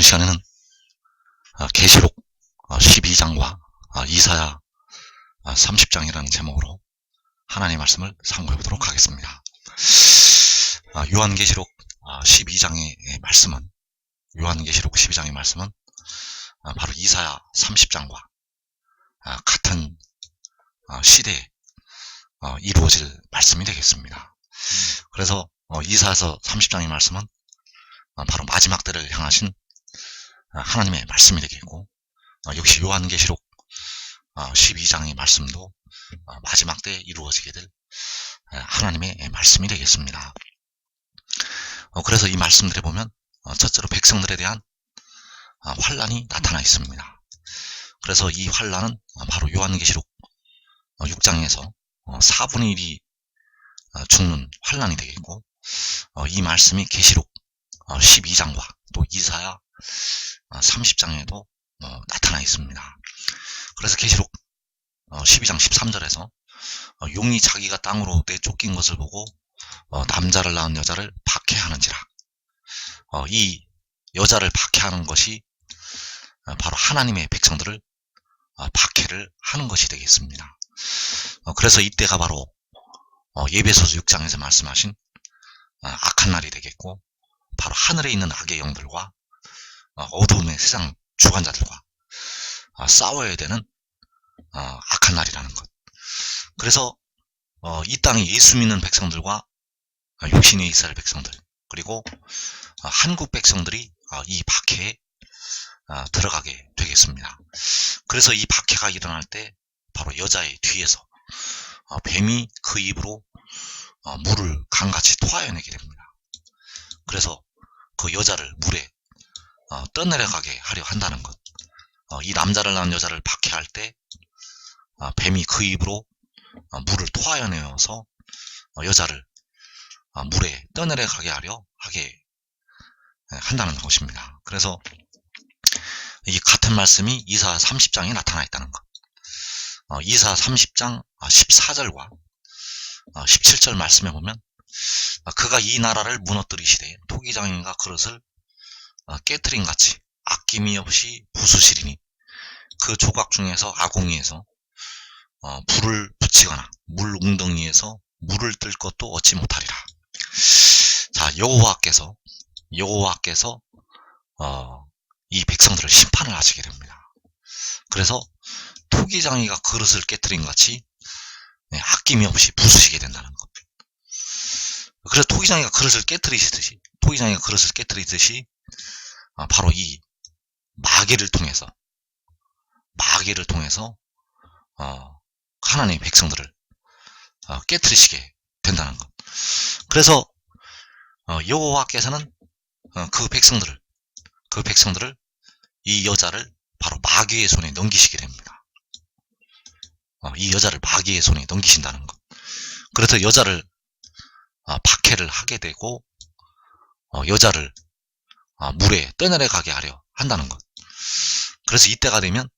시간에는 계시록 12장과 이사야 30장이라는 제목으로 하나님의 말씀을 상고해 보도록 하겠습니다. 요한계시록 12장의 말씀은 바로 이사야 30장과 같은 시대에 이루어질 말씀이 되겠습니다. 그래서 이사야서 30장의 말씀은 바로 마지막 때를 향하신 하나님의 말씀이 되겠고, 역시 요한계시록 12장의 말씀도 마지막 때에 이루어지게 될 하나님의 말씀이 되겠습니다. 그래서 이 말씀들에 보면 첫째로 백성들에 대한 환란이 나타나 있습니다. 그래서 이 환란은 바로 요한계시록 6장에서 4분의 1이 죽는 환란이 되겠고, 이 말씀이 계시록 12장과 또 이사야 30장에도 나타나 있습니다. 그래서 계시록 12장 13절에서 용이 자기가 땅으로 내쫓긴 것을 보고 남자를 낳은 여자를 박해하는지라. 이 여자를 박해하는 것이 바로 하나님의 백성들을 박해를 하는 것이 되겠습니다. 그래서 이때가 바로 에베소서 6장에서 말씀하신 악한 날이 되겠고, 바로 하늘에 있는 악의 영들과 어두움의 세상 주관자들과 싸워야 되는 악한 날이라는 것. 그래서 이 땅에 예수 믿는 백성들과 육신의 이스라엘 백성들, 그리고 한국 백성들이 이 박해에 들어가게 되겠습니다. 그래서 이 박해가 일어날 때 바로 여자의 뒤에서 뱀이 그 입으로 물을 강같이 토하여내게 됩니다. 그래서 그 여자를 물에 떠내려가게 하려 한다는 것. 이 남자를 낳은 여자를 박해할 때 뱀이 그 입으로 물을 토하여내어서 여자를 물에 떠내려가게 하려 하게 한다는 것입니다. 그래서 이 같은 말씀이 이사야 30장에 나타나 있다는 것. 이사야 30장 14절과 17절 말씀에 보면, 그가 이 나라를 무너뜨리시되 토기장인과 그릇을 깨트림같이 아낌이 없이 부수시리니 그 조각 중에서 아궁이에서 불을 붙이거나 물 웅덩이에서 물을 뜰 것도 얻지 못하리라. 자, 여호와께서 이 백성들을 심판을 하시게 됩니다. 그래서 토기장이가 그릇을 깨트림같이 아낌이 없이 부수시게 된다는 것. 그래서 토기장이가 그릇을 깨트리듯이 바로 이 마귀를 통해서 하나님의 백성들을 깨트리시게 된다는 것. 그래서 여호와께서는 그 백성들을 이 여자를 바로 마귀의 손에 넘기시게 됩니다. 이 여자를 마귀의 손에 넘기신다는 것. 그래서 여자를 박해를 하게 되고 여자를 물에 떠내려가게 하려 한다는 것. 그래서 이때가 되면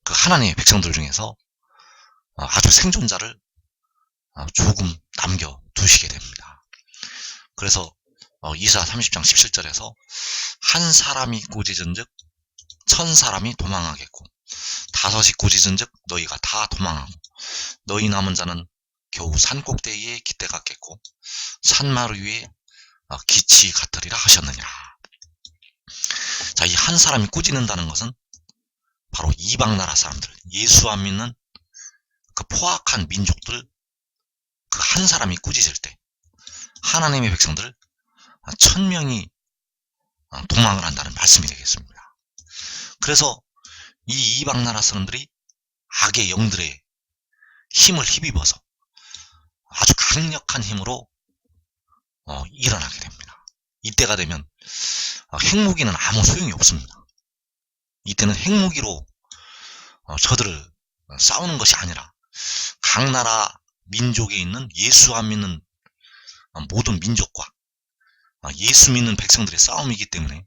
그 하나님의 백성들 중에서 아주 생존자를 조금 남겨두시게 됩니다. 그래서 이사야 30장 17절에서 한 사람이 꾸짖은즉 1000사람이 도망하겠고 5이 꾸짖은즉 너희가 다 도망하고 너희 남은 자는 겨우 산꼭대기에 깃대 같겠고 산마루 위에 기치 같으리라 하셨느니라. 자, 이 한 사람이 꾸짖는다는 것은 바로 이방 나라 사람들, 예수 안 믿는 그 포악한 민족들, 그 한 사람이 꾸짖을 때 하나님의 백성들 1000명이 도망을 한다는 말씀이 되겠습니다. 그래서 이 이방 나라 사람들이 악의 영들의 힘을 힘입어서 아주 강력한 힘으로 일어나게 됩니다. 이때가 되면 핵무기는 아무 소용이 없습니다. 이때는 핵무기로 저들을 싸우는 것이 아니라 각 나라 민족에 있는 예수 안 믿는 모든 민족과 예수 믿는 백성들의 싸움이기 때문에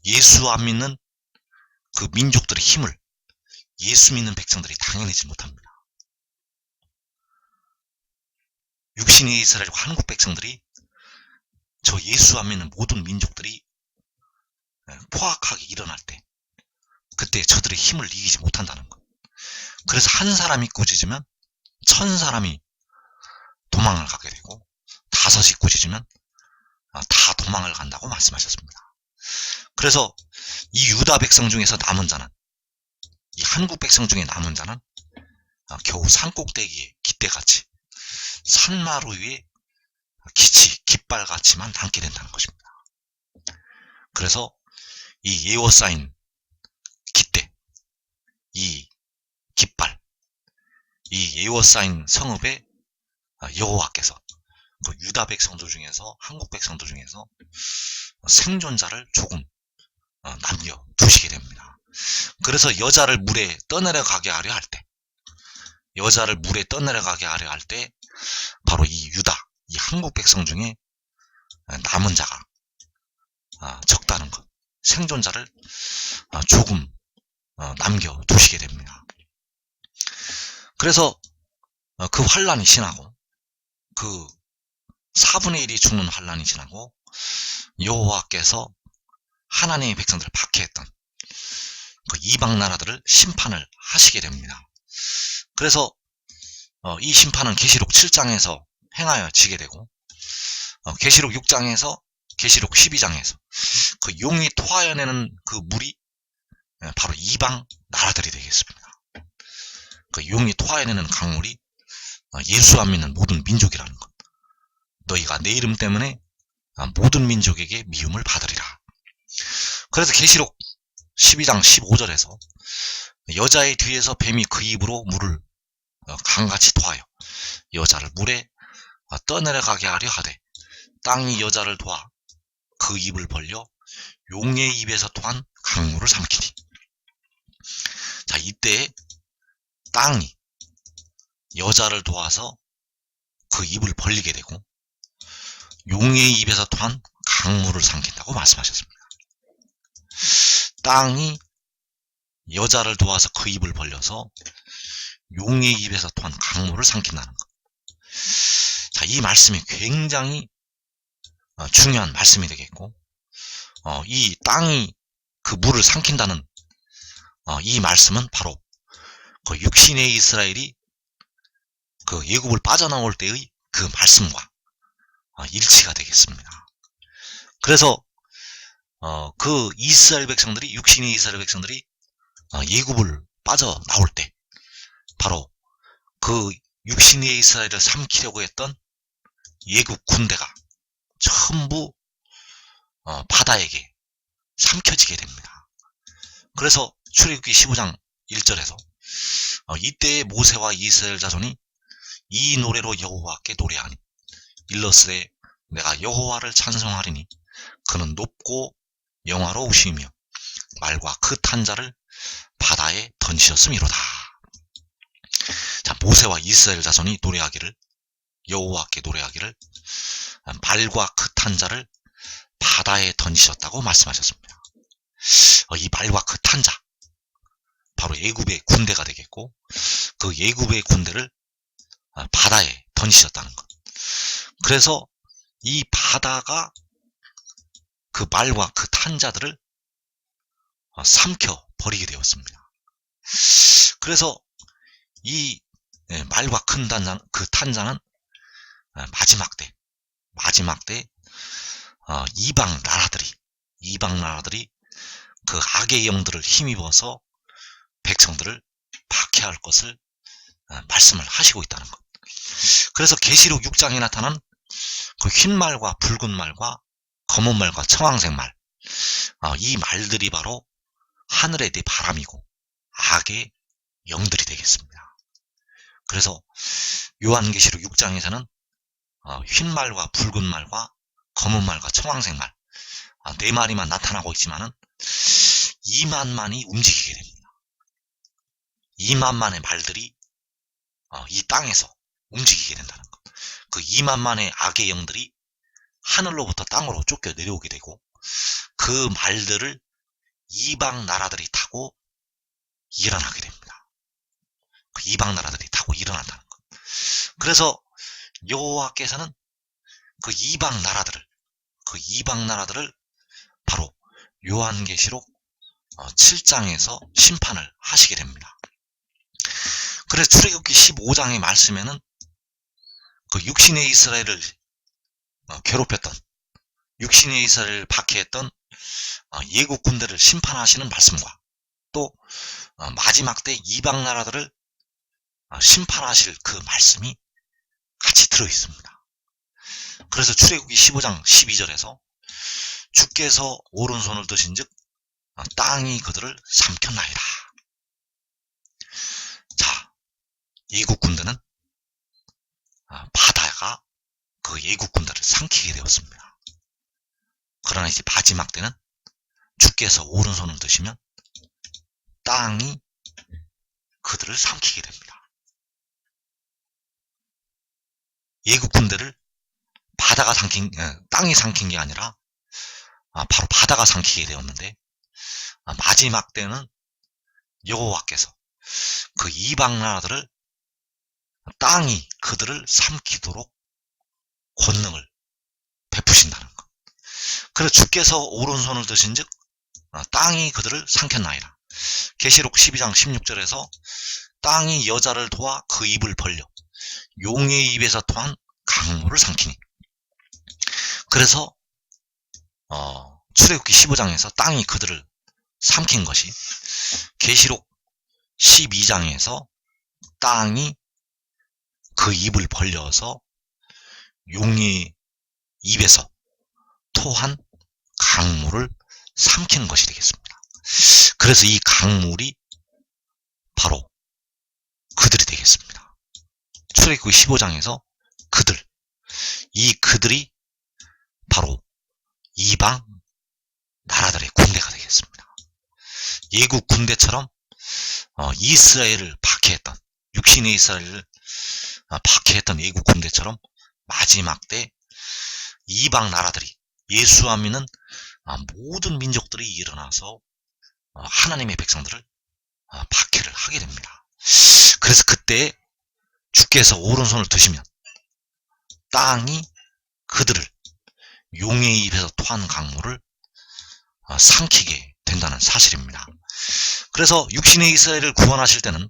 예수 안 믿는 그 민족들의 힘을 예수 믿는 백성들이 당해내지 못합니다. 육신의 이스라엘과 한국 백성들이 저 예수 안 믿는 모든 민족들이 포악하게 일어날 때, 그때 저들의 힘을 이기지 못한다는 것. 그래서 한 사람이 꾸짖으면 1000사람이 도망을 가게 되고, 5이 꾸짖으면 다 도망을 간다고 말씀하셨습니다. 그래서 이 유다 백성 중에서 남은 자는, 이 한국 백성 중에 남은 자는 겨우 산꼭대기에 깃대같이, 산마루 위에 깃발같이만 남게 된다는 것입니다. 그래서 이 에워싸인 깃대, 이 깃발, 이 에워싸인 성읍에 여호와께서 그 유다 백성들 중에서, 한국 백성들 중에서 생존자를 조금 남겨두시게 됩니다. 그래서 여자를 물에 떠내려가게 하려 할 때, 바로 이 유다, 이 한국 백성 중에 남은 자가 적다는 것, 생존자를 조금 남겨두시게 됩니다. 그래서 그 환란이 지나고, 그 4분의 1이 죽는 환란이 지나고, 여호와께서 하나님의 백성들을 박해했던 그 이방 나라들을 심판을 하시게 됩니다. 그래서 이 심판은 계시록 7장에서 행하여지게 되고, 계시록 6장에서, 계시록 12장에서 그 용이 토하여내는 그 물이 바로 이방 나라들이 되겠습니다. 그 용이 토하여내는 강물이 예수 안 믿는 모든 민족이라는 것. 너희가 내 이름 때문에 모든 민족에게 미움을 받으리라. 그래서 계시록 12장 15절에서 여자의 뒤에서 뱀이 그 입으로 물을 강같이 토하여 여자를 물에 떠내려가게 하려 하되, 땅이 여자를 도와 그 입을 벌려 용의 입에서 토한 강물을 삼키니. 자, 이때 땅이 여자를 도와서 그 입을 벌리게 되고, 용의 입에서 토한 강물을 삼킨다고 말씀하셨습니다. 땅이 여자를 도와서 그 입을 벌려서 용의 입에서 토한 강물을 삼킨다는 것. 자, 이 말씀이 굉장히 중요한 말씀이 되겠고, 이 땅이 그 물을 삼킨다는 이 말씀은 바로 그 육신의 이스라엘이 그 애굽을 빠져나올 때의 그 말씀과 일치가 되겠습니다. 그래서 그 이스라엘 백성들이, 육신의 이스라엘 백성들이 애굽을 빠져나올 때, 바로 그 육신의 이스라엘을 삼키려고 했던 애굽 군대가 전부 바다에게 삼켜지게 됩니다. 그래서 출애굽기 15장 1절에서 이때의 모세와 이스라엘 자손이 이 노래로 여호와께 노래하니, 일러스되 내가 여호와를 찬송하리니 그는 높고 영화로우시며 말과 그 탄 자를 바다에 던지셨음이로다. 자, 모세와 이스라엘 자손이 노래하기를, 여호와께 노래하기를 말과 그 탄 자를 바다에 던지셨다고 말씀하셨습니다. 이 말과 그 탄 자, 바로 애굽의 군대가 되겠고, 그 애굽의 군대를 바다에 던지셨다는 것. 그래서 이 바다가 그 말과 그 탄 자들을 삼켜 버리게 되었습니다. 그래서 이 말과 그 탄 자는 마지막 때 이방 나라들이 그 악의 영들을 힘입어서 백성들을 박해할 것을 말씀을 하시고 있다는 것. 그래서 계시록 6장에 나타난 그 흰 말과 붉은 말과 검은 말과 청황색 말, 이 말들이 바로 하늘의 네 바람이고 악의 영들이 되겠습니다. 그래서 요한계시록 6장에서는 흰 말과 붉은 말과 검은 말과 청황색 말, 네 마리만 나타나고 있지만은 2만만이 움직이게 됩니다. 2만만의 말들이 이 땅에서 움직이게 된다는 것. 그 2만만의 악의 영들이 하늘로부터 땅으로 쫓겨 내려오게 되고, 그 말들을 이방 나라들이 타고 일어나게 됩니다. 그 이방 나라들이 타고 일어난다는 것. 그래서 여호와께서는 그 이방 나라들을 바로 요한계시록 7장에서 심판을 하시게 됩니다. 그래서 출애굽기 15장의 말씀에는 그 육신의 이스라엘을 괴롭혔던, 육신의 이스라엘을 박해했던 예국 군대를 심판하시는 말씀과 또 마지막 때 이방 나라들을 심판하실 그 말씀이 같이 들어있습니다. 그래서 출애굽기 15장 12절에서 주께서 오른손을 드신즉 땅이 그들을 삼켰나이다. 자, 예국 군대는 바다가 그 예국 군대를 삼키게 되었습니다. 그러나 이제 마지막 때는 주께서 오른손을 드시면 땅이 그들을 삼키게 됩니다. 예국 군대를 땅이 삼킨 게 아니라 바로 바다가 삼키게 되었는데, 마지막 때는 여호와께서 그 이방 나라들을 땅이 그들을 삼키도록 권능을 베푸신다는 것. 그래서 주께서 오른손을 드신즉 땅이 그들을 삼켰나이다. 계시록 12장 16절에서 땅이 여자를 도와 그 입을 벌려 용의 입에서 토한 강물을 삼키니. 그래서 출애굽기 15장에서 땅이 그들을 삼킨 것이 계시록 12장에서 땅이 그 입을 벌려서 용의 입에서 토한 강물을 삼키는 것이 되겠습니다. 그래서 이 강물이 바로 그들이 되겠습니다. 출애굽기 15장에서 그들이 바로 이방 나라들의 군대가 되겠습니다. 예국 군대처럼 이스라엘을 박해했던, 육신의 이스라엘을 박해했던 예국 군대처럼 마지막 때 이방 나라들이, 예수 안 믿는 모든 민족들이 일어나서 하나님의 백성들을 박해를 하게 됩니다. 그래서 그때 주께서 오른손을 드시면 땅이 그들을 용의 입에서 토한 강물을 삼키게 된다는 사실입니다. 그래서 육신의 이스라엘을 구원하실 때는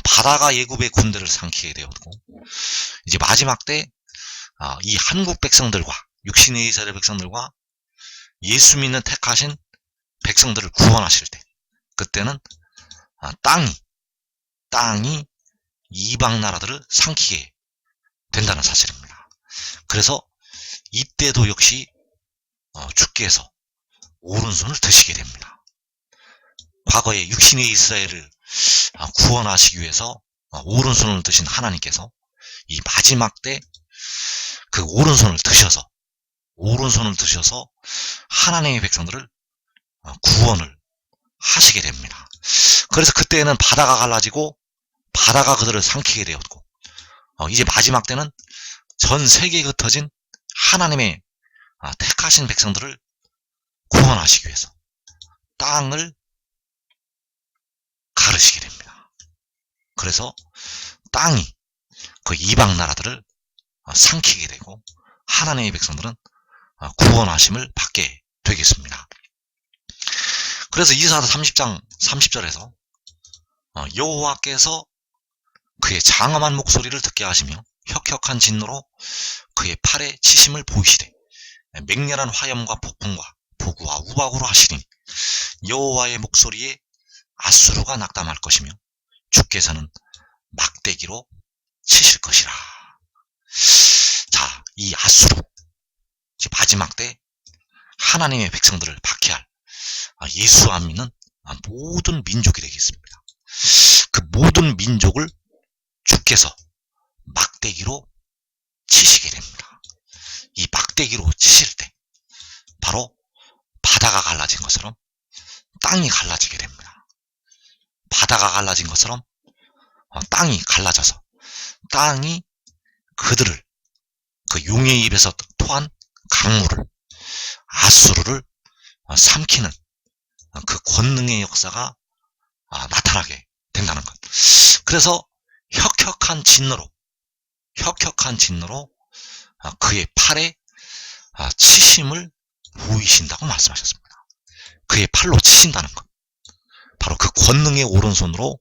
바다가 예굽의 군대를 삼키게 되었고, 이제 마지막 때 이 한국 백성들과, 육신의 이스라엘 백성들과 예수 믿는 택하신 백성들을 구원하실 때, 그때는 땅이 이방 나라들을 삼키게 된다는 사실입니다. 그래서 이때도 역시 주께서 오른손을 드시게 됩니다. 과거에 육신의 이스라엘을 구원하시기 위해서 오른손을 드신 하나님께서 이 마지막 때 그 오른손을 드셔서 하나님의 백성들을 구원을 하시게 됩니다. 그래서 그때는 바다가 갈라지고 바다가 그들을 삼키게 되었고, 이제 마지막 때는 전 세계에 흩어진 하나님의 택하신 백성들을 구원하시기 위해서 땅을 가르시게 됩니다. 그래서 땅이 그 이방 나라들을 삼키게 되고 하나님의 백성들은 구원하심을 받게 되겠습니다. 그래서 이사야 30장 30절에서 여호와께서 그의 장엄한 목소리를 듣게 하시며 혁혁한 진노로 그의 팔에 치심을 보이시되 맹렬한 화염과 폭풍과 보구와 우박으로 하시리니 여호와의 목소리에 아수르가 낙담할 것이며 주께서는 막대기로 치실 것이라. 자, 이 아수르, 마지막 때 하나님의 백성들을 박해할 예수 안 믿는 모든 민족이 되겠습니다. 그 모든 민족을 주께서 막대기로 치시게 됩니다. 이 막대기로 치실 때 바로 바다가 갈라진 것처럼 땅이 갈라지게 됩니다. 바다가 갈라진 것처럼 땅이 갈라져서 땅이 그들을 그 용의 입에서 토한 강물을, 아수르를 삼키는 그 권능의 역사가 나타나게 된다는 것. 그래서 혁혁한 진노로 그의 팔에 치심을 보이신다고 말씀하셨습니다. 그의 팔로 치신다는 것. 바로 그 권능의 오른손으로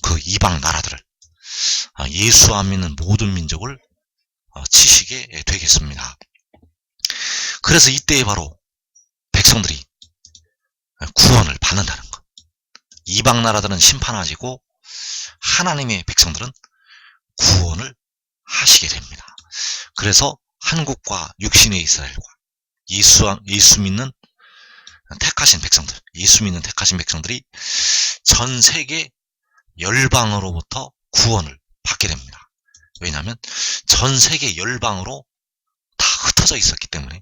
그 이방 나라들을, 예수 안 믿는 모든 민족을 치시게 되겠습니다. 그래서 이때에 바로 백성들이 구원을 받는다는 것. 이방 나라들은 심판하시고 하나님의 백성들은 구원을 하시게 됩니다. 그래서 한국과 육신의 이스라엘과 예수 믿는 택하신 백성들, 예수 믿는 택하신 백성들이 전 세계 열방으로부터 구원을 받게 됩니다. 왜냐하면 전 세계 열방으로 다 흩어져 있었기 때문에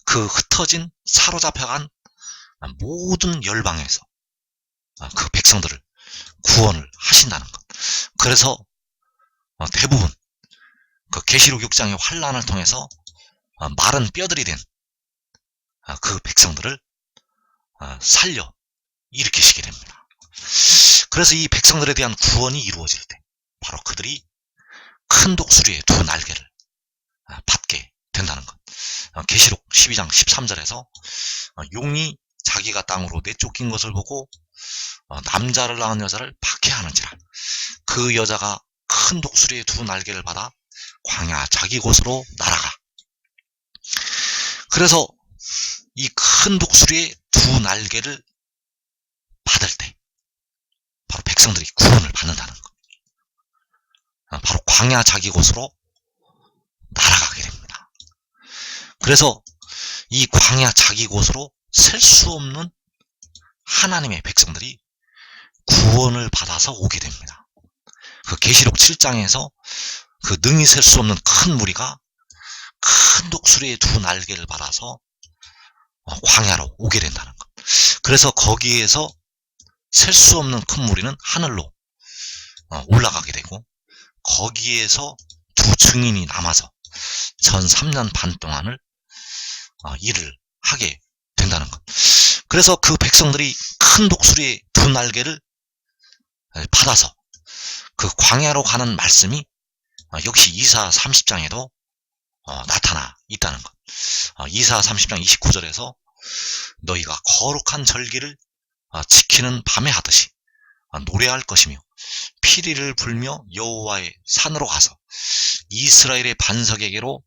그 흩어진 사로잡혀간 모든 열방에서 그 백성들을 구원을 하신다는 것. 그래서 대부분 그 계시록 6장의 환란을 통해서 마른 뼈들이 된 그 백성들을 살려 일으키시게 됩니다. 그래서 이 백성들에 대한 구원이 이루어질 때 바로 그들이 큰 독수리의 두 날개를 받게 된다는 것. 계시록 12장 13절에서 용이 자기가 땅으로 내쫓긴 것을 보고 남자를 낳은 여자를 박해하는지라 그 여자가 큰 독수리의 두 날개를 받아 광야 자기 곳으로 날아가. 그래서 이 큰 독수리의 두 날개를 받을 때 바로 백성들이 구원을 받는다는 것. 바로 광야 자기 곳으로 날아가게 됩니다. 그래서 이 광야 자기 곳으로 셀 수 없는 하나님의 백성들이 구원을 받아서 오게 됩니다. 그 계시록 7장에서 그 능히 셀 수 없는 큰 무리가 큰 독수리의 두 날개를 받아서 광야로 오게 된다는 것. 그래서 거기에서 셀 수 없는 큰 무리는 하늘로 올라가게 되고 거기에서 두 증인이 남아서 전 3년 반 동안을 일을 하게 된다는 것. 그래서 그 백성들이 큰 독수리의 두 날개를 받아서 그 광야로 가는 말씀이 역시 이사 30장에도 나타나 있다는 것. 이사 30장 29절에서 너희가 거룩한 절기를 지키는 밤에 하듯이 노래할 것이며 피리를 불며 여호와의 산으로 가서 이스라엘의 반석에게로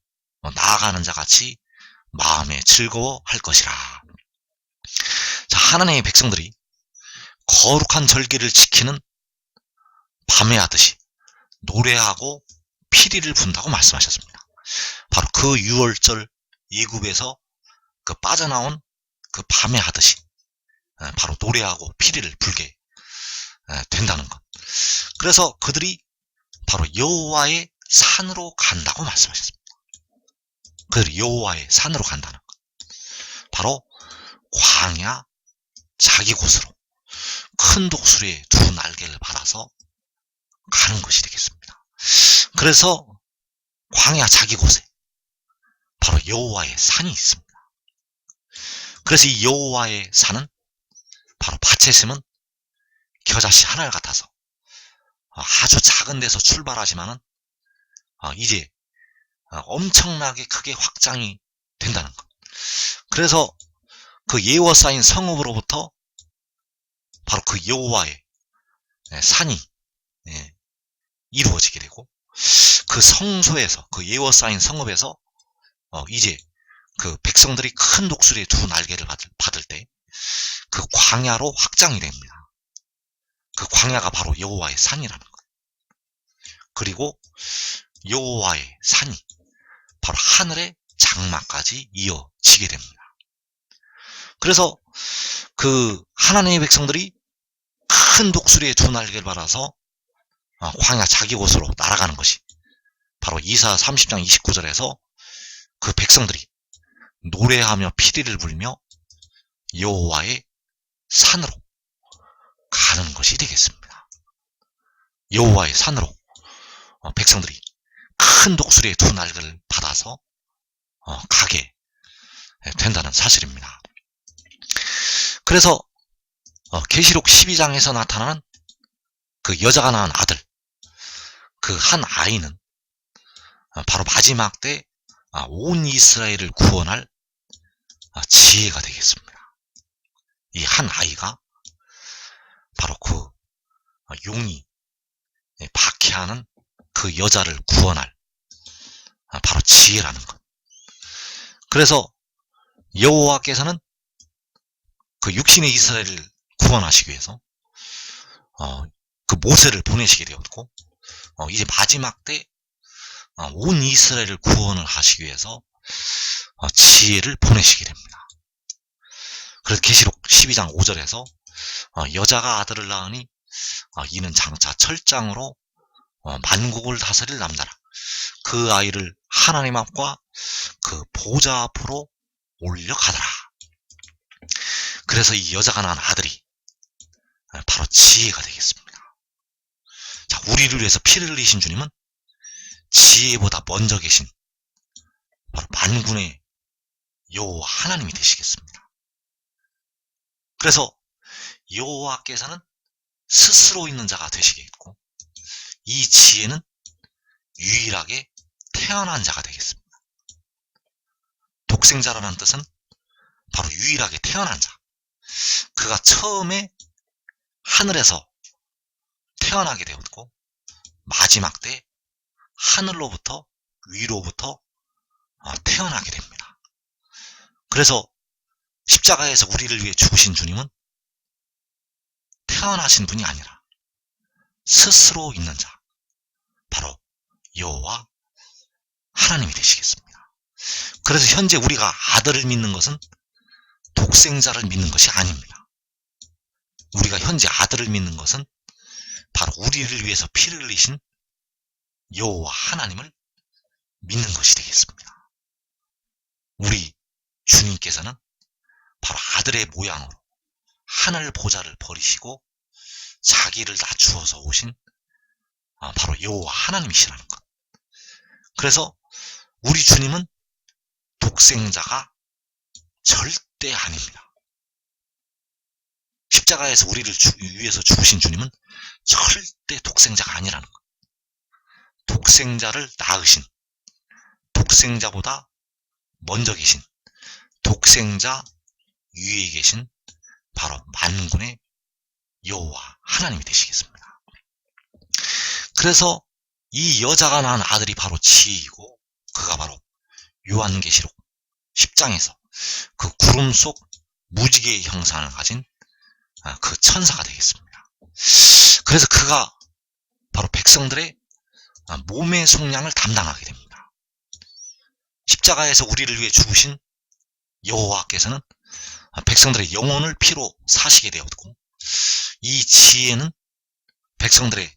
나아가는 자같이 마음에 즐거워할 것이라. 자, 하나님의 백성들이 거룩한 절기를 지키는 밤에 하듯이 노래하고 피리를 분다고 말씀하셨습니다. 바로 그 6월절 예굽에서 그 빠져나온 그 밤에 하듯이 바로 노래하고 피리를 불게 된다는 것. 그래서 그들이 바로 여호와의 산으로 간다고 말씀하셨습니다. 그들이 여호와의 산으로 간다는 것. 바로 광야 자기 곳으로 큰 독수리의 두 날개를 받아서 가는 것이 되겠습니다. 그래서 광야 자기 곳에 바로 여호와의 산이 있습니다. 그래서 이 여호와의 산은 바로 밭에 심은 겨자씨 하나 같아서 아주 작은 데서 출발하지만은 이제 엄청나게 크게 확장이 된다는 것. 그래서 그 예워싸인 성읍으로부터 바로 그 여호와의 산이 이루어지게 되고 그 성소에서 그 예워싸인 성읍에서 이제 그 백성들이 큰 독수리의 두 날개를 받을 때 그 광야로 확장이 됩니다. 그 광야가 바로 여호와의 산이라는 것. 그리고 여호와의 산이 바로 하늘의 장막까지 이어지게 됩니다. 그래서 그 하나님의 백성들이 큰 독수리의 두 날개를 받아서 광야 자기 곳으로 날아가는 것이 바로 이사 30장 29절에서 그 백성들이 노래하며 피리를 불며 여호와의 산으로 가는 것이 되겠습니다. 여호와의 산으로 백성들이 큰 독수리의 두 날개를 받아서 가게 된다는 사실입니다. 그래서 계시록 12장에서 나타나는 그 여자가 낳은 아들, 그 한 아이는 바로 마지막 때 온 이스라엘을 구원할 지혜가 되겠습니다. 한 아이가 바로 그 용이 박해하는 그 여자를 구원할 바로 지혜라는 것. 그래서 여호와께서는 그 육신의 이스라엘을 구원하시기 위해서 그 모세를 보내시게 되었고 이제 마지막 때 온 이스라엘을 구원을 하시기 위해서 지혜를 보내시게 됩니다. 그래서 계시록 12장 5절에서 여자가 아들을 낳으니 이는 장차 철장으로 만국을 다스릴 남자라. 그 아이를 하나님 앞과 그 보좌 앞으로 올려가더라. 그래서 이 여자가 낳은 아들이 바로 지혜가 되겠습니다. 자, 우리를 위해서 피를 흘리신 주님은 지혜보다 먼저 계신 바로 만군의 여호와 하나님이 되시겠습니다. 그래서 여호와께서는 스스로 있는 자가 되시겠고, 이 지혜는 유일하게 태어난 자가 되겠습니다. 독생자라는 뜻은 바로 유일하게 태어난 자. 그가 처음에 하늘에서 태어나게 되었고, 마지막 때 하늘로부터 위로부터 태어나게 됩니다. 그래서 십자가에서 우리를 위해 죽으신 주님은 태어나신 분이 아니라 스스로 있는 자, 바로 여호와 하나님이 되시겠습니다. 그래서 현재 우리가 아들을 믿는 것은 독생자를 믿는 것이 아닙니다. 우리가 현재 아들을 믿는 것은 바로 우리를 위해서 피를 흘리신 여호와 하나님을 믿는 것이 되겠습니다. 우리 주님께서는 바로 아들의 모양으로 하늘 보좌를 버리시고 자기를 낮추어서 오신 바로 여호와 하나님이시라는 것. 그래서 우리 주님은 독생자가 절대 아닙니다. 십자가에서 우리를 위해서 죽으신 주님은 절대 독생자가 아니라는 것. 독생자를 낳으신, 독생자보다 먼저 계신, 독생자 위에 계신 바로 만군의 여호와 하나님이 되시겠습니다. 그래서 이 여자가 낳은 아들이 바로 지혜이고, 그가 바로 요한계시록 10장에서 그 구름 속 무지개의 형상을 가진 그 천사가 되겠습니다. 그래서 그가 바로 백성들의 몸의 속량을 담당하게 됩니다. 십자가에서 우리를 위해 죽으신 여호와께서는 백성들의 영혼을 피로 사시게 되었고, 이 지혜는 백성들의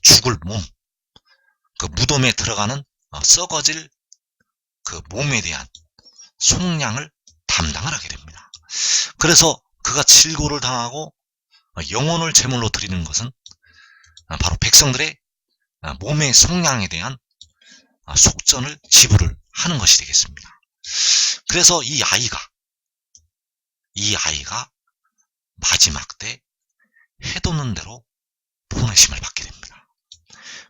죽을 몸, 그 무덤에 들어가는 썩어질 그 몸에 대한 속량을 담당을 하게 됩니다. 그래서 그가 질고를 당하고 영혼을 제물로 드리는 것은 바로 백성들의 몸의 속량에 대한 속전을 지불을 하는 것이 되겠습니다. 그래서 이 아이가 마지막 때 해돋는 대로 보내심을 받게 됩니다.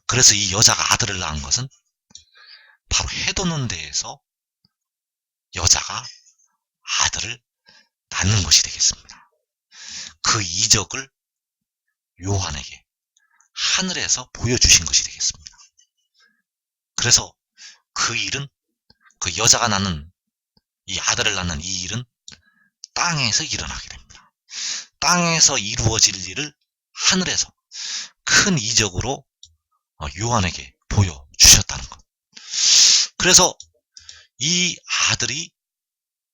그래서 이 여자가 아들을 낳은 것은 바로 해돋는 데에서 여자가 아들을 낳는 것이 되겠습니다. 그 이적을 요한에게 하늘에서 보여주신 것이 되겠습니다. 그래서 그 일은, 그 여자가 낳는, 이 아들을 낳는 이 일은 땅에서 일어나게 됩니다. 땅에서 이루어질 일을 하늘에서 큰 이적으로 요한에게 보여주셨다는 것. 그래서 이 아들이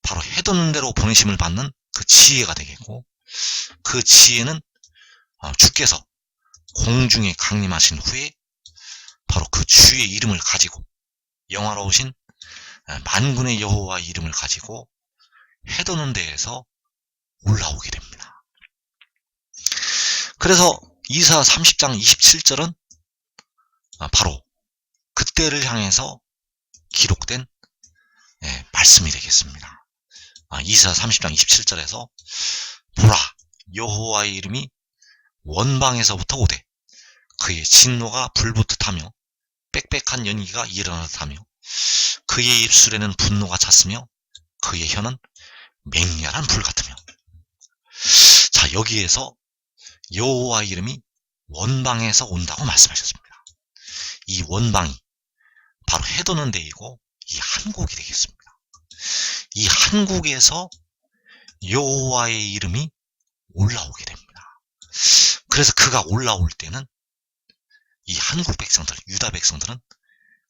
바로 해돋는 대로 보내심을 받는 그 지혜가 되겠고, 그 지혜는 주께서 공중에 강림하신 후에 바로 그 주의 이름을 가지고, 영화로우신 만군의 여호와 이름을 가지고 해돋는 데에서 올라오게 됩니다. 그래서 이사 30장 27절은 바로 그때를 향해서 기록된 말씀이 되겠습니다. 이사 30장 27절에서 보라, 여호와의 이름이 원방에서부터 오되 그의 진노가 불붙듯하며 빽빽한 연기가 일어나듯하며 그의 입술에는 분노가 찼으며 그의 혀는 맹렬한 불 같으며. 자, 여기에서 여호와 이름이 원방에서 온다고 말씀하셨습니다. 이 원방이 바로 해도는 데이고 이 한국이 되겠습니다. 이 한국에서 여호와의 이름이 올라오게 됩니다. 그래서 그가 올라올 때는 이 한국 백성들, 유다 백성들은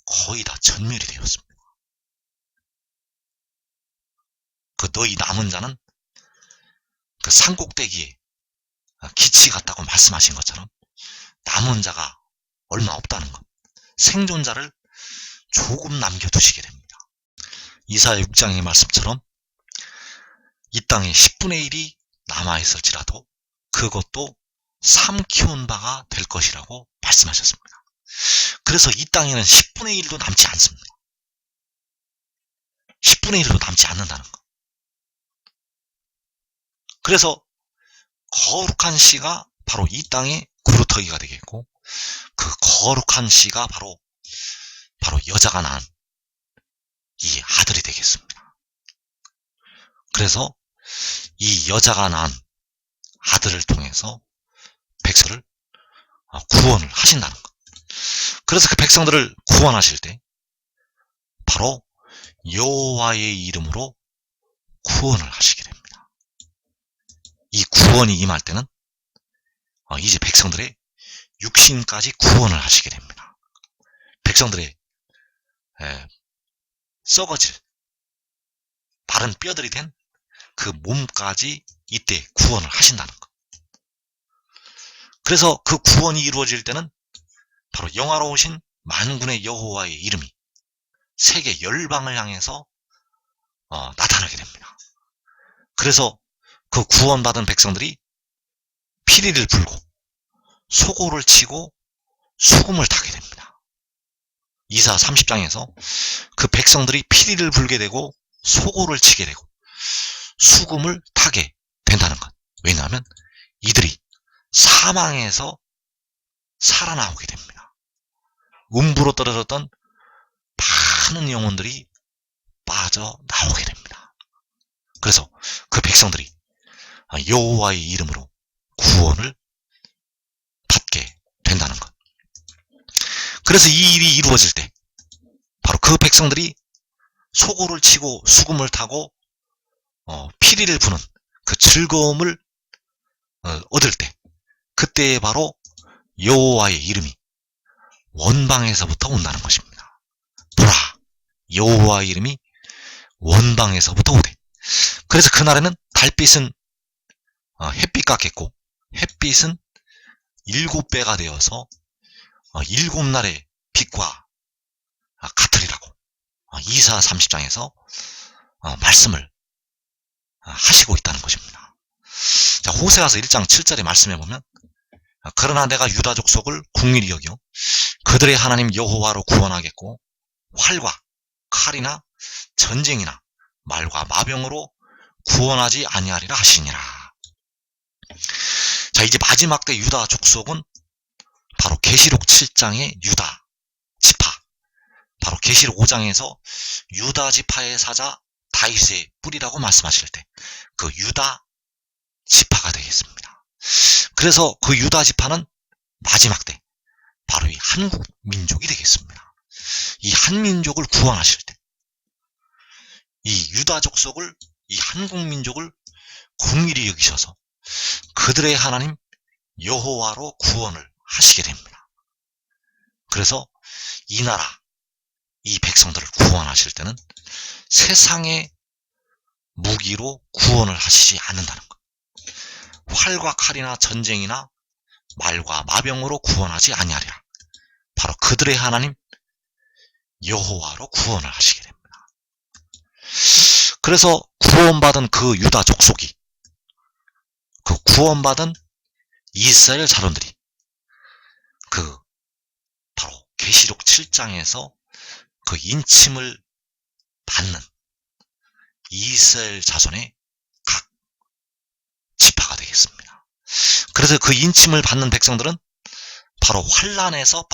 거의 다 전멸이 되었습니다. 그 너희 남은 자는 그 산꼭대기에 기치 같다고 말씀하신 것처럼 남은 자가 얼마 없다는 것, 생존자를 조금 남겨두시게 됩니다. 이사야 6장의 말씀처럼 이 땅에 10분의 1이 남아있을지라도 그것도 삼키운 바가 될 것이라고 말씀하셨습니다. 그래서 이 땅에는 10분의 1도 남지 않습니다. 10분의 1도 남지 않는다는 것. 그래서 거룩한 씨가 바로 이 땅의 구루터기가 되겠고, 그 거룩한 씨가 바로 여자가 낳은 이 아들이 되겠습니다. 그래서 이 여자가 낳은 아들을 통해서 백성을 구원을 하신다는 것. 그래서 그 백성들을 구원하실 때 바로 여호와의 이름으로 구원을 하시게 됩니다. 이 구원이 임할 때는 이제 백성들의 육신까지 구원을 하시게 됩니다. 백성들의 썩어질 마른 뼈들이 된 그 몸까지 이때 구원을 하신다는 것. 그래서 그 구원이 이루어질 때는 바로 영화로우신 만군의 여호와의 이름이 세계 열방을 향해서 나타나게 됩니다. 그래서 그 구원받은 백성들이 피리를 불고 소고를 치고 수금을 타게 됩니다. 이사 30장에서 그 백성들이 피리를 불게 되고 소고를 치게 되고 수금을 타게 된다는 것. 왜냐하면 이들이 사망에서 살아나오게 됩니다. 음부로 떨어졌던 많은 영혼들이 빠져나오게 됩니다. 그래서 그 백성들이 여호와의 이름으로 구원을 받게 된다는 것. 그래서 이 일이 이루어질 때 바로 그 백성들이 소고를 치고 수금을 타고 피리를 부는 그 즐거움을 얻을 때, 그때에 바로 여호와의 이름이 원방에서부터 온다는 것입니다. 보라, 여호와의 이름이 원방에서부터 오되. 그래서 그날에는 달빛은 햇빛 같겠고 햇빛은 7배가 되어서 7날의 빛과 같으리라고 이사 30장에서 말씀을 하시고 있다는 것입니다. 자, 호세아서 1장 7절의 말씀에 보면 그러나 내가 유다 족속을 궁일이 여겨 그들의 하나님 여호와로 구원하겠고 활과 칼이나 전쟁이나 말과 마병으로 구원하지 아니하리라 하시니라. 자, 이제 마지막 때 유다 족속은 바로 계시록 7장의 유다 지파, 바로 계시록 5장에서 유다 지파의 사자 다윗의 뿌리라고 말씀하실 때 그 유다 지파가 되겠습니다. 그래서 그 유다 지파는 마지막 때 바로 이 한국 민족이 되겠습니다. 이 한민족을 구원하실 때 이 유다 족속을, 이 한국 민족을 긍휼히 여기셔서 그들의 하나님 여호와로 구원을 하시게 됩니다. 그래서 이 나라, 이 백성들을 구원하실 때는 세상의 무기로 구원을 하시지 않는다는 것. 활과 칼이나 전쟁이나 말과 마병으로 구원하지 아니하리라. 바로 그들의 하나님 여호와로 구원을 하시게 됩니다. 그래서 구원받은 그 유다 족속이, 그 구원받은 이스라엘 자손들이 바로 계시록 7장에서 그 인침을 받는 이스라엘 자손의 각 지파가 되겠습니다. 그래서 그 인침을 받는 백성들은 바로 환란에서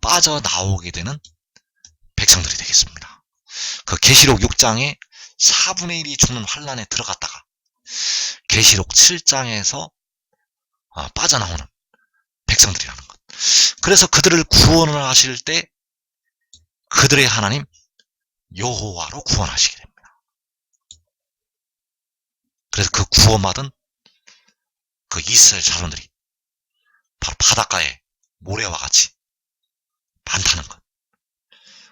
빠져나오게 되는 백성들이 되겠습니다. 그 계시록 6장의 4분의 1이 죽는 환란에 들어갔다가 계시록 7장에서 빠져나오는 백성들이라는 것. 그래서 그들을 구원을 하실 때 그들의 하나님 여호와로 구원하시게 됩니다. 그래서 그 구원받은 그 이스라엘 자손들이 바로 바닷가에 모래와 같이 많다는 것.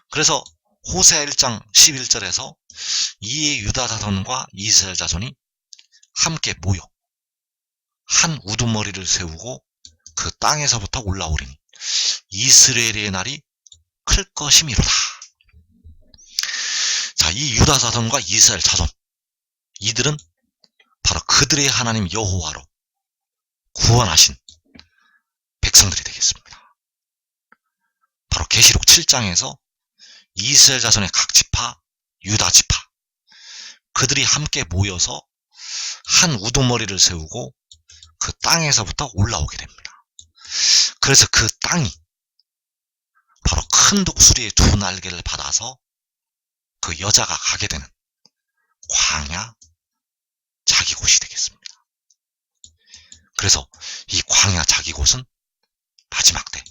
그래서 호세아 1장 11절에서 이에 유다 자손과 이스라엘 자손이 함께 모여 한 우두머리를 세우고 그 땅에서부터 올라오리니 이스라엘의 날이 클 것이미로다. 자, 이 유다 자손과 이스라엘 자손, 이들은 바로 그들의 하나님 여호와로 구원하신 백성들이 되겠습니다. 바로 계시록 7장에서 이스라엘 자손의 각 지파, 유다 지파, 그들이 함께 모여서 한 우두머리를 세우고 그 땅에서부터 올라오게 됩니다. 그래서 그 땅이 바로 큰 독수리의 두 날개를 받아서 그 여자가 가게 되는 광야, 자기 곳이 되겠습니다. 그래서 이 광야 자기 곳은 마지막 때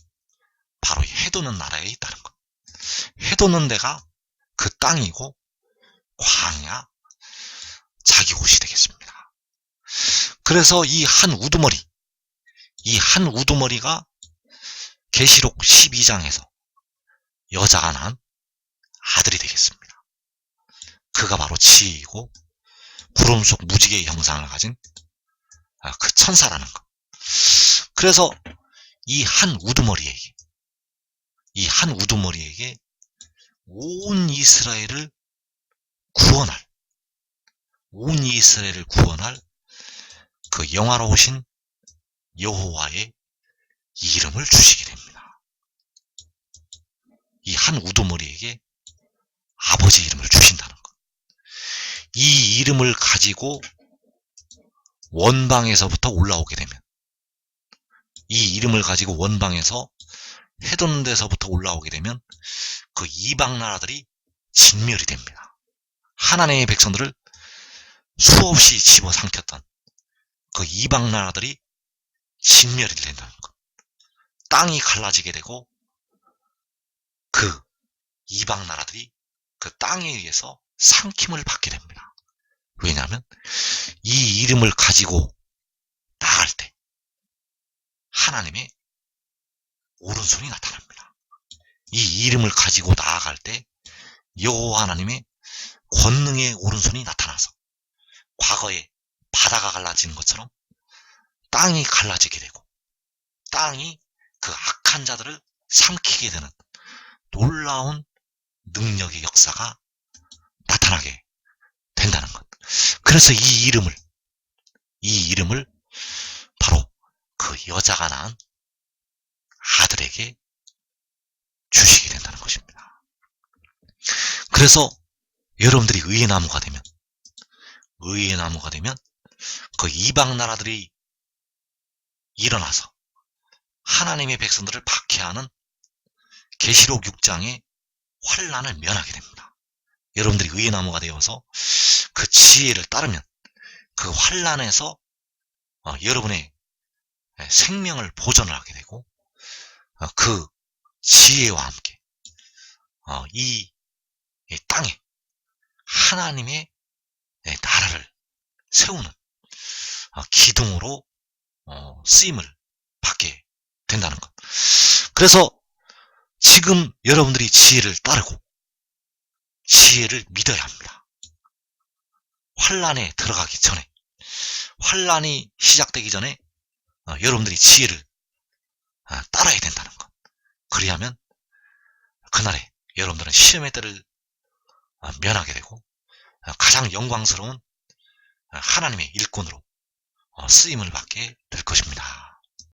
바로 해돋는 나라에 있다는 것. 해돋는 데가 그 땅이고 광야, 자기 곳이 되겠습니다. 그래서 이 한 우두머리가 계시록 12장에서 여자가 낳은 아들이 되겠습니다. 그가 바로 지혜이고 구름 속 무지개의 형상을 가진 그 천사라는 것. 그래서 이 한 우두머리에게 온 이스라엘을 구원할 그 영화로우신 여호와의 이름을 주시게 됩니다. 이 한 우두머리에게 아버지 이름을 주신다는 것. 이 이름을 가지고 원방에서부터 올라오게 되면, 이 이름을 가지고 원방에서 해돋는 데서부터 올라오게 되면 그 이방 나라들이 진멸이 됩니다. 하나님의 백성들을 수없이 집어삼켰던 그 이방 나라들이 진멸이 된다는 것. 땅이 갈라지게 되고 그 이방 나라들이 그 땅에 의해서 삼킴을 받게 됩니다. 왜냐하면 이 이름을 가지고 나아갈 때 하나님의 오른손이 나타납니다. 이 이름을 가지고 나아갈 때 여호와 하나님의 권능의 오른손이 나타나서 과거에 바다가 갈라지는 것처럼 땅이 갈라지게 되고 땅이 그 악한 자들을 삼키게 되는 놀라운 능력의 역사가 나타나게 된다는 것. 그래서 이 이름을 바로 그 여자가 낳은 아들에게 주시게 된다는 것입니다. 그래서 여러분들이 의의 나무가 되면 그 이방 나라들이 일어나서 하나님의 백성들을 박해하는 계시록 6장의 환란을 면하게 됩니다. 여러분들이 의의 나무가 되어서 그 지혜를 따르면 그 환란에서 여러분의 생명을 보존을 하게 되고 그 지혜와 함께 이 땅에 하나님의 나라를 세우는 기둥으로 쓰임을 받게 된다는 것. 그래서 지금 여러분들이 지혜를 따르고 지혜를 믿어야 합니다. 환란에 들어가기 전에, 환란이 시작되기 전에 여러분들이 지혜를 따라야 된다는 것. 그리하면 그날에 여러분들은 시험의 때를 면하게 되고 가장 영광스러운 하나님의 일꾼으로 쓰임을 받게 될 것입니다.